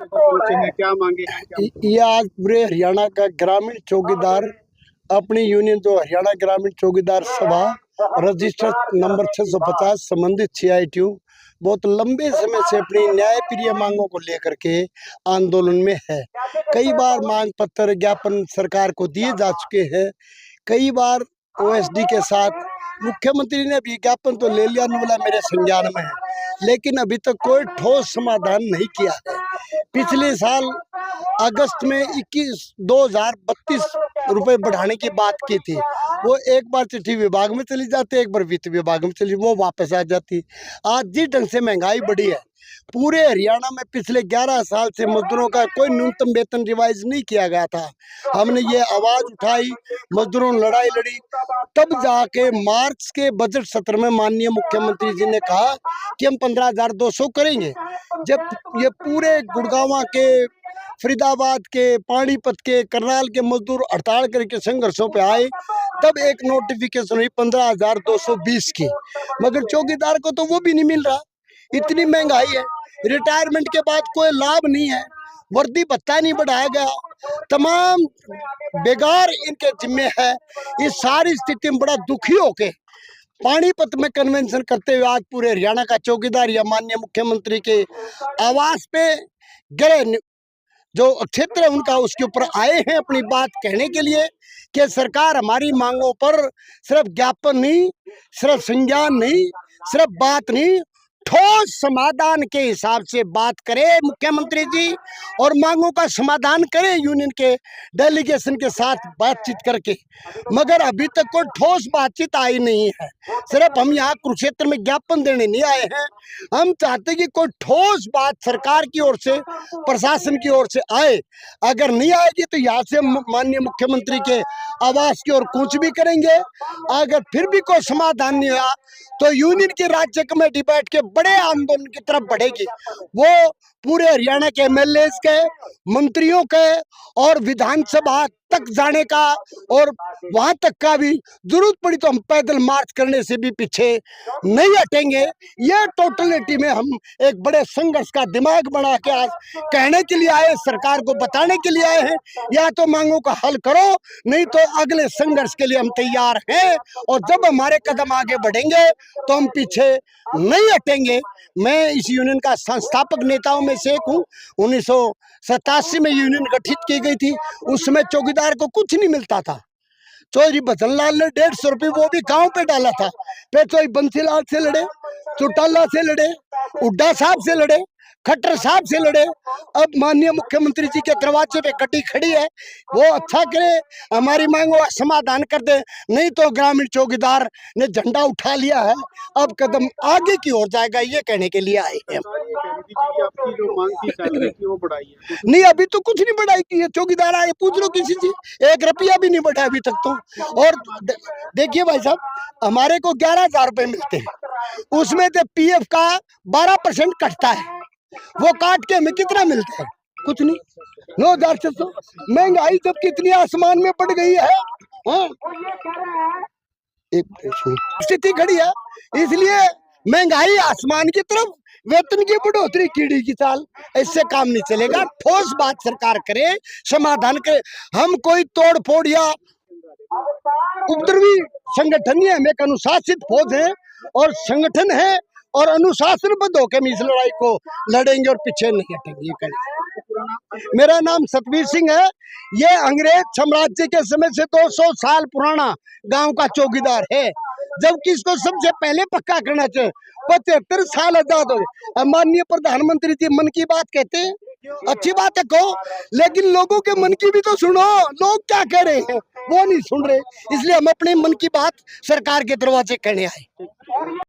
पर पहुंचे हैं, क्या मांगे हैं, क्या ये आज पूरे हरियाणा का ग्रामीण चौकीदार अपनी यूनियन जो हरियाणा ग्रामीण चौकीदार सभा रजिस्टर नंबर 650 संबंधित CITU बहुत लंबे समय से अपनी न्याय प्रिय मांगों को लेकर के आंदोलन में है। कई बार मांग पत्र ज्ञापन सरकार को दिए जा चुके हैं। कई बार OSD के साथ मुख्यमंत्री ने भी ज्ञापन तो ले लिया, बोला मेरे संज्ञान में है, लेकिन अभी तक कोई ठोस समाधान नहीं किया है। पिछले साल अगस्त में 2032 रुपए बढ़ाने की बात की थी। वो एक बार चिट्ठी विभाग में चली जाती, एक बार वित्त विभाग में चली, वो वापस आ जाती। आज जिस ढंग से महंगाई बढ़ी है, पूरे हरियाणा में पिछले 11 साल से मजदूरों का कोई न्यूनतम वेतन रिवाइज नहीं किया गया था। हमने ये आवाज उठाई, मजदूरों ने लड़ाई लड़ी, तब जाके मार्च के बजट सत्र में माननीय मुख्यमंत्री जी ने कहा कि हम 15,200 करेंगे। जब ये पूरे गुड़गांव के, फरीदाबाद के, पानीपत के, करनाल के मजदूर हड़ताल करके संघर्षों पे आए, तब एक नोटिफिकेशन हुई 15,220 की, मगर चौकीदार को तो वो भी नहीं मिल रहा। इतनी महंगाई है, रिटायरमेंट के बाद कोई लाभ नहीं है, वर्दी भत्ता नहीं बढ़ाया गया, तमाम बेकार इनके जिम्मे है। इस सारी स्थिति में बड़ा दुखी होके पानीपत में कन्वेंशन करते हुए आज पूरे हरियाणा का चौकीदार या माननीय मुख्यमंत्री के आवास पे गृह जो क्षेत्र है उनका, उसके ऊपर आए हैं अपनी बात कहने के लिए कि सरकार हमारी मांगों पर सिर्फ ज्ञापन नहीं, सिर्फ संज्ञान नहीं, सिर्फ बात नहीं, ठोस समाधान के हिसाब से बात करे मुख्यमंत्री जी, और मांगों का समाधान करे यूनियन के डेलीगेशन के साथ बातचीत करके। मगर अभी तक कोई ठोस बातचीत आई नहीं है। सिर्फ हम यहाँ कुरुक्षेत्र में ज्ञापन देने नहीं आए हैं, हम चाहते कि कोई ठोस बात सरकार की ओर से, प्रशासन की ओर से आए। अगर नहीं आएगी तो यहाँ से माननीय मुख्यमंत्री के आवास की ओर कूच भी करेंगे। अगर फिर भी कोई समाधान नहीं हुआ तो यूनियन की राज्य कमेटी बैठ के बड़े आंदोलन की तरफ बढ़ेगी। वो पूरे हरियाणा के MLA के, मंत्रियों के और विधानसभा तक जाने का, और वहां तक का भी जरूरत पड़ी तो हम पैदल मार्च करने से भी पीछे नहीं हटेंगे। ये टोटलिटी में हम एक बड़े संघर्ष का दिमाग बना के आज कहने के लिए आए, सरकार को बताने के लिए आए हैं, या तो मांगों का हल करो, नहीं तो अगले संघर्ष के लिए हम तैयार हैं। और जब हमारे कदम आगे बढ़ेंगे तो हम पीछे नहीं हटेंगे। मैं इस यूनियन का संस्थापक नेताओं में से एक हूँ। 1987 में यूनियन गठित की गई थी। उस समय चौकीदार को कुछ नहीं मिलता था। चौधरी भजनलाल ने 150 रुपये वो भी गांव पे डाला था। फिर चौधरी बंसीलाल से लड़े, चौटाला से लड़े, हुड्डा साहब से लड़े, खट्टर साहब से लड़े। अब माननीय मुख्यमंत्री जी के दरवाजे पे कटी खड़ी है, वो अच्छा करे, हमारी मांगों का समाधान कर दे, नहीं तो ग्रामीण चौकीदार ने झंडा उठा लिया है, अब कदम आगे की ओर जाएगा, ये कहने के लिए आए हैं। आपकी जो मांग थी सैलरी की वो बढ़ाई है? नहीं, अभी तो कुछ नहीं बढ़ाई की है। चौकीदार आए पूछ लो किसी से, 1 रुपया भी नहीं बढ़ा अभी तक तो। और देखिए भाई साहब, हमारे को 11,000 रुपए मिलते हैं, उसमें से PF का 12% कटता है, वो काट के हमें कितना मिलता है? कुछ नहीं, 9,600। महंगाई जब कितनी आसमान में बढ़ गई है, हाँ? एक स्थिति खड़ी है, इसलिए महंगाई आसमान की तरफ, वेतन की बढ़ोतरी कीड़ी की चाल, इससे काम नहीं चलेगा। ठोस बात सरकार करे, समाधान करे। हम कोई तोड़ फोड़ या उपद्रवी संगठन नहीं है, हम एक अनुशासित फौज है और संगठन है, और अनुशासनबद्ध होकर हम इस लड़ाई को लड़ेंगे और पीछे नहीं हटेंगे। मेरा नाम सतवीर सिंह है। ये अंग्रेज साम्राज्य के समय से 200 साल पुराना गांव का चौकीदार है, जबकि इसको सबसे पहले पक्का करना चाहिए। 75 साल आजाद हो गए। माननीय प्रधानमंत्री जी मन की बात कहते हैं, अच्छी बात है कहो, लेकिन लोगों के मन की भी तो सुनो, लोग क्या कह रहे हैं वो नहीं सुन रहे। इसलिए हम अपने मन की बात सरकार के दरवाजे कहने आए।